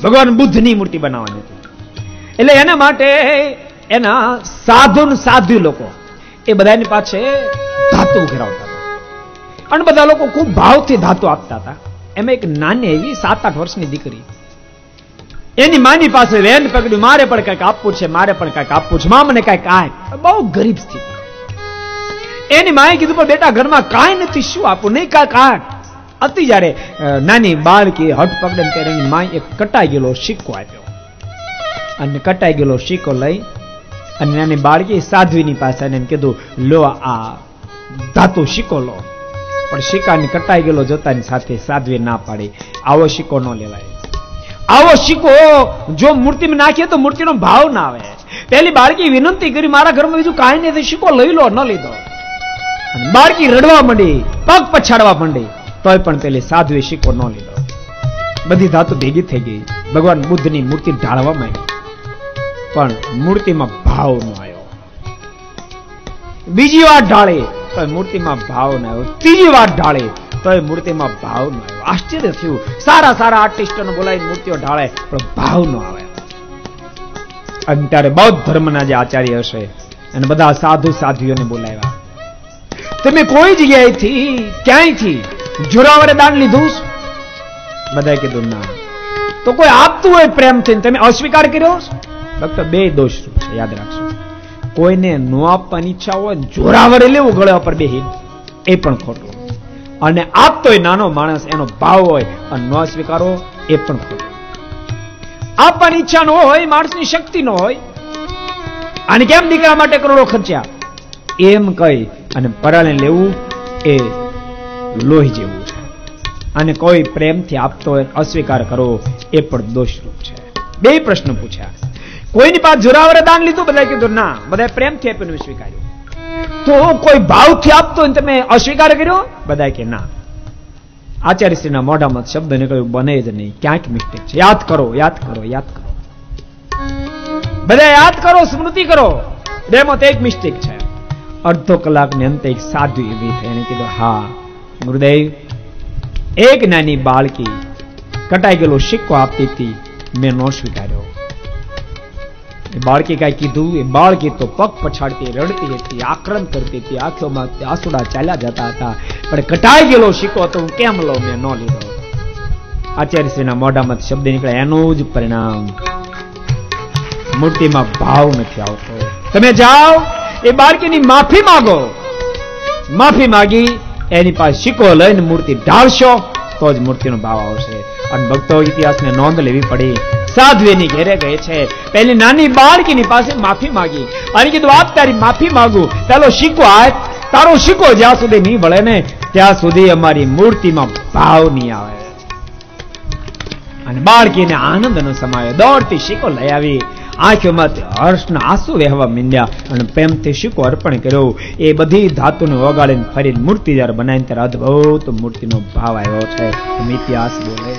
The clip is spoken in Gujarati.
ભગવાન બુદ્ધની મૂર્તિ બનાવવાની હતી. એટલે એના માટે એના સાધુ લોકો એ બધાની પાસે ધાતુ ઘેરાવતા હતા અને બધા લોકો ખૂબ ભાવથી ધાતુ આપતા હતા. એમાં એક નાની એવી 7-8 વર્ષની દીકરી એની માની પાસે વેન પકડ્યું, મારે પણ કઈક આપવું છે, મારે પણ કઈક આપવું છે, મા મને કઈક આપ. બહુ ગરીબ સ્થિતિ. એની માએ કીધું પણ બેટા ઘરમાં કાંઈ નથી, શું આપું? નહીં કાંઈક આપ. અતિ જ્યારે નાની બાળકી હઠ પકડે ત્યારે એની માએ એક કટાઈ ગયેલો સિક્કો આપ્યો અને કટાઈ ગયેલો સિક્કો લઈ અને નાની બાળકી સાધ્વીની પાસે એને કીધું લો આ ધાતુ સિક્કો લો. પણ સિક્કાની કટાઈ ગયેલો જોતાની સાથે સાધ્વી ના પાડી, આવો સિક્કો ન લેવાય. આવો સિક્કો જો મૂર્તિમાં નાખીએ તો મૂર્તિનો ભાવ ના આવે. પેલી બાળકી વિનંતી કરી, મારા ઘરમાં બીજું કાંઈ નથી, સિક્કો લઈ લો. ન લીધો. બાળકી રડવા માંડી, પગ પછાડવા માંડી, તોય પણ પેલી સાધ્વી સિક્કો ન લીધો. બધી ધાતુ ભેગી થઈ ગઈ. ભગવાન બુદ્ધની મૂર્તિ ઢાળવા માંડી પણ મૂર્તિમાં ભાવ ન આવ્યો. બીજી વાર ઢાળી તો મૂર્તિમાં ભાવ ન આવ્યો. ત્રીજી વાર ઢાળી તો મૂર્તિમાં ભાવ ન આવ્યો. આશ્ચર્ય થયું. સારા આર્ટિસ્ટોને બોલાવીને મૂર્તિઓ ઢાળે પણ ભાવ ન આવે. અને ત્યારે બૌદ્ધ ધર્મના જે આચાર્ય હશે અને બધા સાધુઓને બોલાવ્યા. તમે કોઈ જગ્યાએથી ક્યાંયથી જોરાવરે દાન લીધું? બધાએ કીધું ના. તો કોઈ આપતું હોય પ્રેમથી, તમે અસ્વીકાર કર્યો? ફક્ત 2 દોષ છે, યાદ રાખશો. કોઈને ન આપવાની ઈચ્છા હોય, જોરાવરે લેવું ગળા પર બેહી, એ પણ ખોટું. અને આપતોય નાનો માણસ, એનો ભાવ હોય અને ન સ્વીકારો, એ પણ ખોટું. આપવાની ઈચ્છા ન હોય, માણસની શક્તિ ન હોય, અને કેમ દીકરા માટે કરોડો ખર્ચ્યા એમ કહી અને પરાણે લેવું એ લોહી જેવું છે. અને કોઈ પ્રેમથી આપતો હોય અસ્વીકાર કરવો એ પણ દોષરૂપ છે. 2 પ્રશ્ન પૂછ્યા. કોઈની પાસે જોરાવરે દાન લીધું? બધાએ કીધું ના. બધાએ પ્રેમથી આપ્યું, સ્વીકાર્યું. તો કોઈ ભાવથી આપતો હોય તમે અસ્વીકાર કર્યો? બધાએ કે ના. આચાર્યશ્રીના મોઢામાં શબ્દ નીકળ્યો, બને જ નહીં, ક્યાંક મિસ્ટેક છે. યાદ કરો. બધા યાદ કરો, સ્મૃતિ કરો. 2 માં એક મિસ્ટેક છે. અડધો કલાકની અંતે એક સાધુ એવી થઈ. એને કીધું હા ગુરુદેવ, એક નાની બાળકી કટાઈ ગયેલો સિક્કો આપતી હતી, મેં ન સ્વીકાર્યો. એ બાળકી કઈ કીધું? એ બાળકી તો પગ પછાડતી, રડતી હતી, આક્રંદ કરતી હતી, આંખોમાં આંસુડા ચાલ્યા જતા હતા. પણ કટાઈ ગયેલો સિક્કો તો હું કેમ લો? મેં ન લીધો. આચાર્યશ્રીના મોઢામાં શબ્દ નીકળે, એનું જ પરિણામ મૂર્તિમાં ભાવ નથી આવતો. તમે જાઓ, એ બાળકીની માફી માંગો. માફી માંગી એની પાસે સિક્કો લઈને મૂર્તિ ઢાળશો તો જ મૂર્તિનો ભાવ આવશે. અને ભક્તો, ઇતિહાસને નોંધ લેવી પડી. સાધ્વીની ઘેરે ગઈ છે, પેલી નાની બાળકીની પાસે માફી માંગી અને કીધું આપ તારી માફી માંગુ, પેલો સિક્કો આપ. તારો સિક્કો જ્યાં સુધી નહીં વળે ને ત્યાં સુધી અમારી મૂર્તિમાં ભાવ નહીં આવે. અને બાળકીને આનંદનો સમાયો. દોડતી સિક્કો લઈ આવી, આંખોમાંથી હર્ષના આંસુ વહેવા માંડ્યા અને પ્રેમથી સિક્કો અર્પણ કર્યો. એ બધી ધાતુને ઓગાળીને ફરી મૂર્તિ જયારે બનાવીને ત્યારે અદભુત મૂર્તિનો ભાવ આવ્યો છે. ઇતિહાસ બોલે.